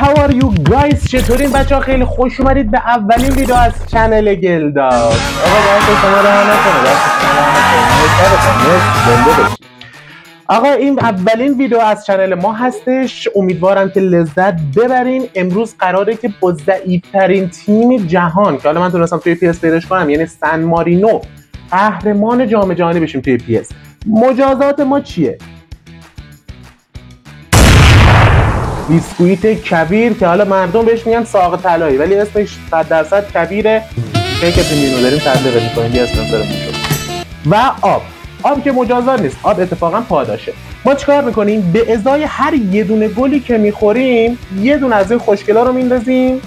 How are you guys؟ چطورین بچه‌ها؟ خیلی خوش اومدید به اولین ویدیو از چنل گلداز. آقا دست شما راه نکنه، آقا این اولین ویدیو از چنل ما هستش. امیدوارم که لذت ببرین. امروز قراره که با ضعیف‌ترین تیم جهان که حالا من تونستم توی پی اس پیداش کنم، یعنی سن مارینو، قهرمان جام جهانی بشیم توی پی اس. مجازات ما چیه؟ بیسکویت کبیر که حالا مردم بهش میگن ساق طلایی ولی اسمش 100% کبیره. که پریمیوم داریم تبلیغ می‌کنیم، یه اسپانسر میشه. و آب که مجازات نیست، آب اتفاقا پاداشه. ما چیکار میکنیم؟ به ازای هر یه دونه گلی که میخوریم یه دونه از این خوشگلا رو میندازیم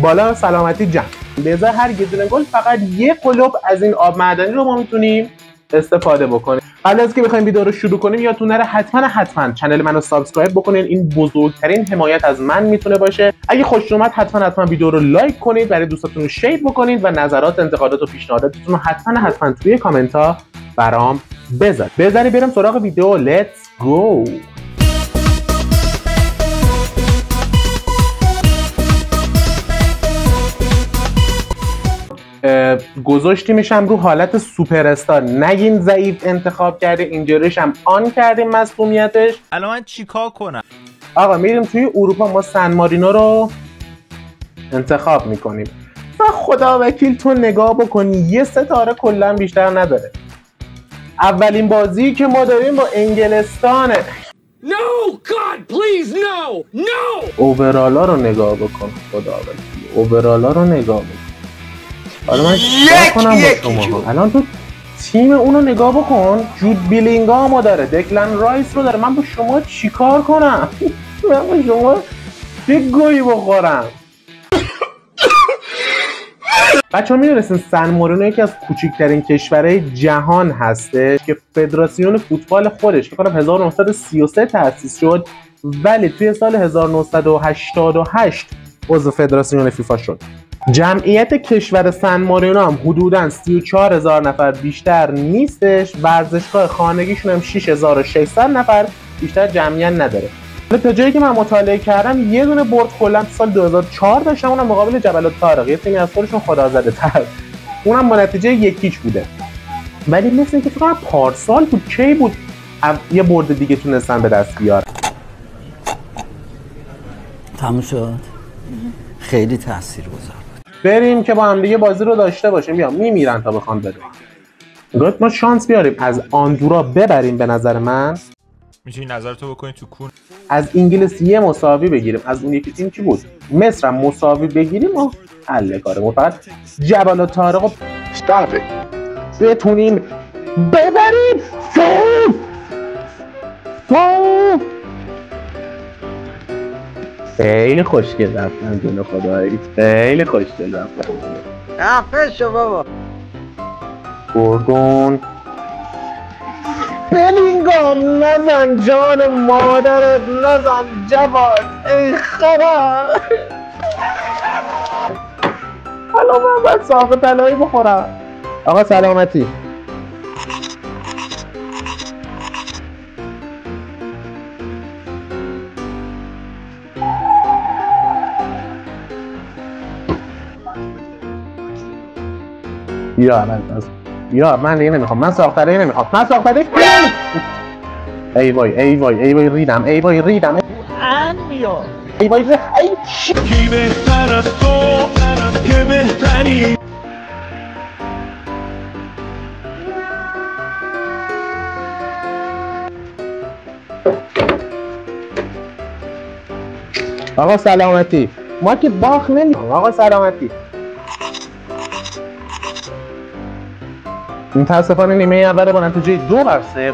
بالا سلامتی جمع. به ازای هر یه دونه گل فقط یه قلوب از این آب معدنی رو ما میتونیم استفاده بکنیم. قبل از که بخوایم ویدیو رو شروع کنیم یادتون نره حتما چنل منو سابسکرایب بکنین. این بزرگترین حمایت از من میتونه باشه. اگه خوشتون اومد حتما ویدیو رو لایک کنید، برای دوستاتون رو شیر بکنید و نظرات، انتقادات و پیشنهاداتتون رو حتما توی کامنت ها برام بذارید. بریم سراغ ویدیو. لیتس گو. گذاشتیمشم رو حالت سوپر استار. نگین ضعیف انتخاب کرده، اینجوریش هم آن کردیم مسئولیتش. الان من چیکار کنم؟ آقا میریم توی اروپا، ما سن مارینو رو انتخاب میکنیم و خدا وکیل تو نگاه بکنی یه ستاره کلا بیشتر نداره. اولین بازی که ما داریم با انگلستانه. No God please no. اوورالا رو نگاه بکن، خدا وکیل اوورالا رو نگاه بکن. حالا من کنم با شما الان تو تیم اونو نگاه بکن. جود بیلینگامو داره، دکلن رایس رو داره. من با شما چیکار کنم؟ من با شما چه گویی بخورم؟ بچه ها میدونستین سن مارینو یکی از کوچکترین کشورهای جهان هسته که فدراسیون فوتبال خودش فکر کنم 1933 تأسیس شد ولی توی سال 1988 عضو فدراسیون فیفا شد. جمعیت کشور سن مارینو هم حدوداً 34,000 نفر بیشتر نیستش. ورزشگاه خانگیشون هم 6,600 نفر بیشتر جمعیت نداره. تا جایی که من مطالعه کردم یه دونه برد کلا سال 2004 داشتن، اونم مقابل جبل الطارق، یه تیمی از خودشون خدازده تر، اونم با نتیجه 1-0 بوده. ولی مثل اینکه فکر کنم پارسال بود، کی بود یه برد دیگه تونستن به دست بیارن. تموم شد. خیلی تاثیرگذار. بریم که با هم دیگه بازی رو داشته باشیم. بیا میمیرن تا بخوان بده. گفت ما شانس بیاریم از آندورا ببریم. به نظر من میتونی نظرتو بکنی تو کون. از انگلیس یه مساوی بگیریم، از اون یکی تیم کی بود؟ مصر هم مساوی بگیریم و حل کارمون. فقط جبل الطارق رو بتونیم ببریم. خیلی خوشگل رفتن جلو، خدایی خیلی خوشگل رفتن. عفو شو بابا. گوردون بلینگام، نزن جان مادرت، نزن جواد، ای خبر. حالا من باید ساق طلایی بخورم. آقا سلامتی. یا من دیگه نمیخوام، من ساختره نمیخوام، من ساختره ای وای ریدم ای وای کی بهتر از تو که بهتری. آقا سلامتی. ما که باخ نمیخوام. آقا سلامتی. متاسفانه نیمه اول با نتیجه 2-0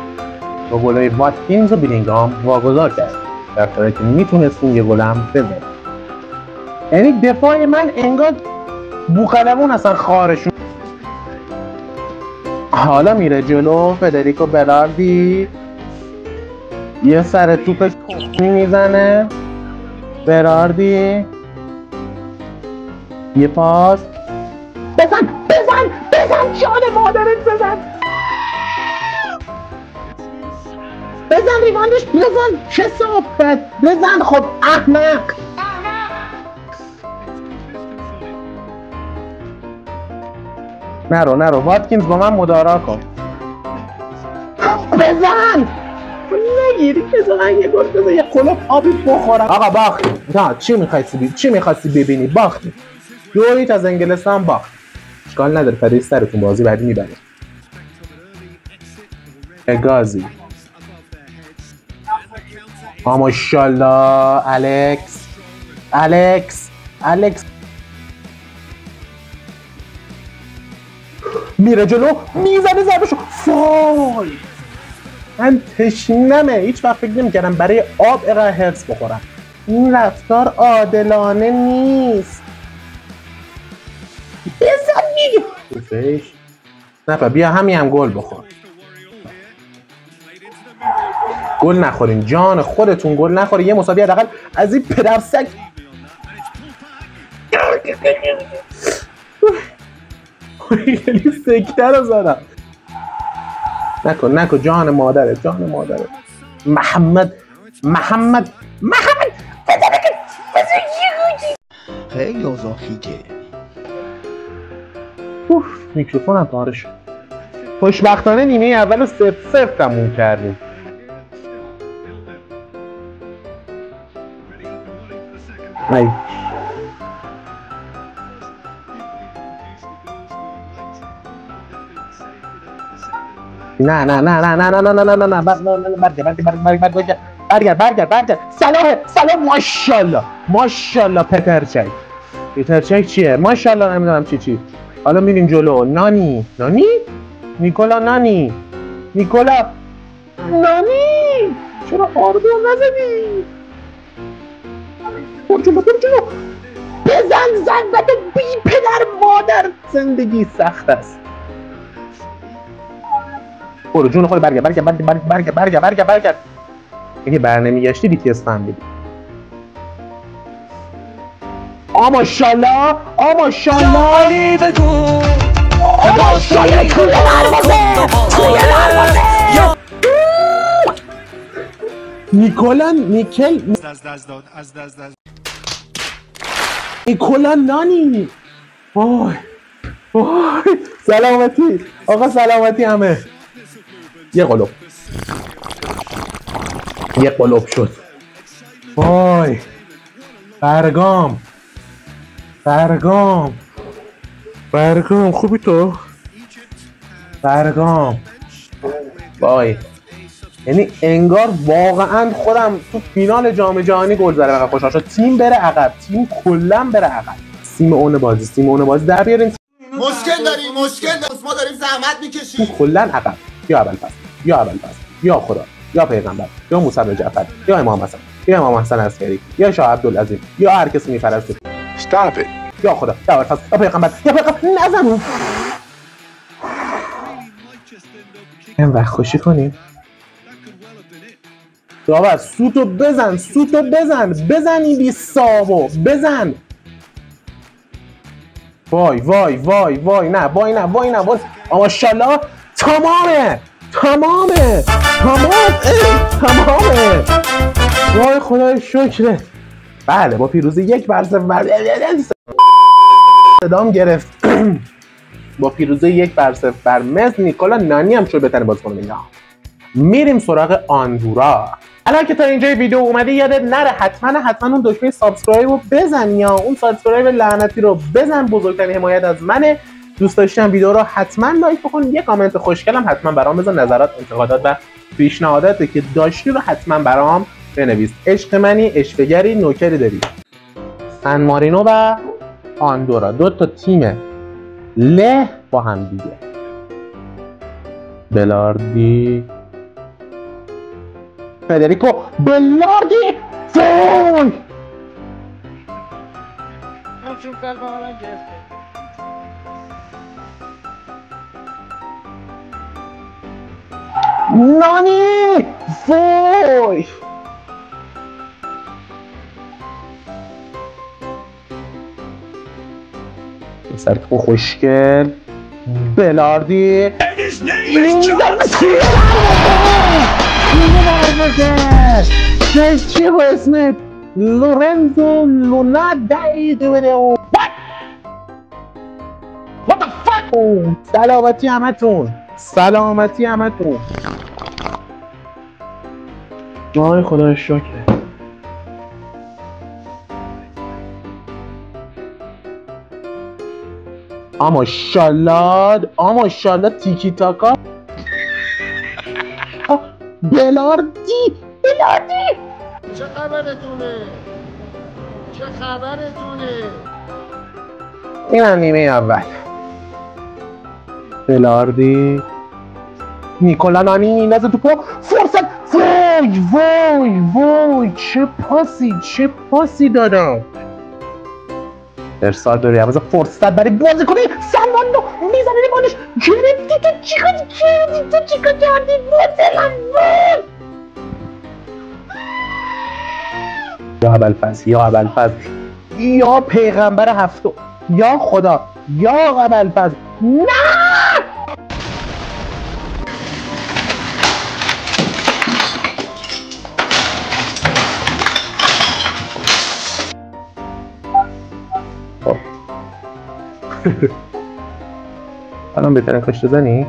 با گلای واتکینز و بیلینگام واگذار کرد، در صورتی که میتونستیم یه گل هم بزنیم. یعنی دفاع من انگار بوقلمون اصلا خارشون. حالا میره جلو فدریکو براردی، یه سر توپ میزنه براردی، یه پاس، بزن جان مادرت، بزن ریواندش، بزن چه صافت، بزن خب احمق. نرو واتکینز با من مدارا کن. بزن نگیری بزن یه گل بزن یه قلوب آبی بخورم. آقا باختی. نه چی میخواستی ببینی؟ باختی. 2-0 از انگلستان باخت. اشکال نداره فدای سرتون بازی بعدی میبره. اگازی ماشاءالله الکس میره جلو میزنه ضربشو فای. من تشنمه هیچ وقت فکر نمی‌کردم برای آب اینقدر حرص بخورم. این رفتار عادلانه نیست. بزن میگه نه بیا هم گل بخور. گل نخورین جان خودتون گل نخورین. یه مساوی حداقل از این پدرسگ. خیلی سکته رو زدم. نکن جان مادره محمد خیلی اوضاع خیجه. میکروفونم پاره شد. خوشبختانه نیمه اول رو 0-0 تموم کردیم. ای نه برگرد. سلام ماشاءالله پترچک چیه؟ ماشاءالله نمیدونم چی. حالا میریم جلو. نانی نیکولا نانی چرا آردو نزدی؟ برو جلو بزن زنبت بی پدر مادر. زندگی سخت است. برو جون خود برگرد. اگه برنمیگشتی BTS فهم بدی. ماشاءالله توی دروازه نیکولا نانی. وای سلامتی آقا، سلامتی همه. یه قلوب شد. وای برگام خوبی تو؟ برگام وای، یعنی انگار واقعا خودم تو فینال جام جهانی گل زدم. واقعا خوشحال شد. تیم بره عقب، تیم کلا بره عقب. سیمون بازی در بیارین. مشکل داریم ما داریم زحمت میکشیم. کلا عقب. یا اول پس یا خدا یا پیغمبر یا موسی بن جعفر یا امام حسن عسکری یا شاه عبدالعظیم یا هر کسی میپرسته. Stop it. یا خدا یا اول پس یا پیغمبر نزن. این وقت خوشی کنیم. داور سوتو بزن این بیسابو بزن. وای نه ماشاءالله تمامه. وای خدای شکره. بله با پیروزی 1-0 صدام گرفت. با پیروزی 1-0 بر مصر، نیکولا نانی هم شد بهترین بازیکن دنیا. میریم سراغ آندورا. الان که تا اینجای ویدیو اومدی یادت نره حتما اون دکمه سابسکرایب رو بزن، یا اون سابسکرایب لعنتی رو بزن. بزرگترین حمایت از منه. دوست داشتم ویدیو رو حتما لایک بکن. یه کامنت خوشگلم حتما برام بذار. نظرات، انتقادات و پیشنهاداتی که داشتی رو حتما برام بنویس. عشق منی، عشقگری، نوکری داری. سن مارینو و آندورا 2 تا تیم له با هم دیگه. بلاردی فدریکو بلاردی فوی نانی فوی سرکو خوشگل بلاردی چی با اسمت لورنزو لونا دایی دویده. What the fuck همتون، سلامتی همتون، سلامتی همتون. وای خدا شکر. ماشالله تیکی تاکا. بلاردی چه خبرتونه؟ اینم نیمه اول. بلاردی نیکولا نانی نزد تو پا، فرصت. وای چه پاسی دادم. ارسال داری عوض فرصت برای بازی کنی. سلمانو میزنه نمانش. گرفتی تو چیکار کردی بازلم بود. یا ابوالفضل یا پیغمبر هفتم، یا خدا، یا ابوالفضل. نه الان بهترین کاشته زنی؟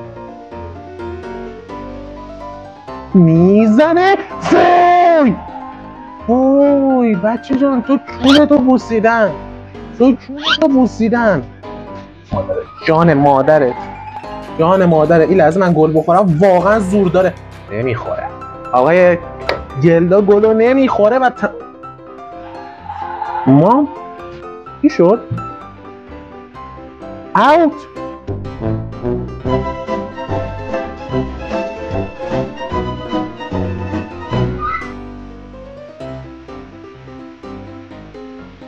میزنه. وای بچه جان تو چونتو بوسیدن. جان مادرت این لحظه من گل بخورم واقعا زور داره. نمیخوره آقای گلدا گلو نمیخوره و مام چی شد؟ اوت.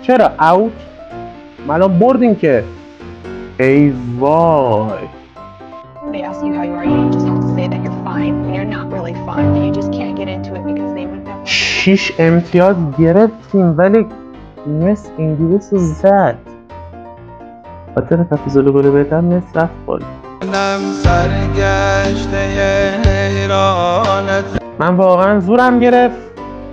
چرا اوت؟ ما الان بردیم که. ای وای. They ask you how you are, you just have to say that you're fine when you're not really fine, but you just can't get into it because they would never. 6 امتیاز گرفتیم ولی نصف انگلیس رو زد. خاطر تفضل گل بهتر نصف رفت بال. من واقعا زورم گرفت.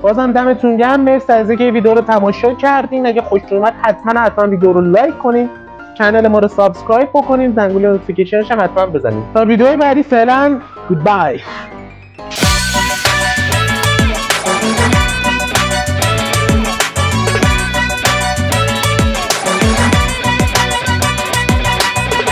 بازم دمتون گرم. مرسی از اینکه ویدیو رو تماشا کردین. اگه خوشتون اومد حتما ویدیو رو لایک کنین، کانال ما رو سابسکرایب بکنین، زنگوله نوتیفیکیشنش هم حتما بزنین. تا ویدیوی بعدی فعلا گودبای.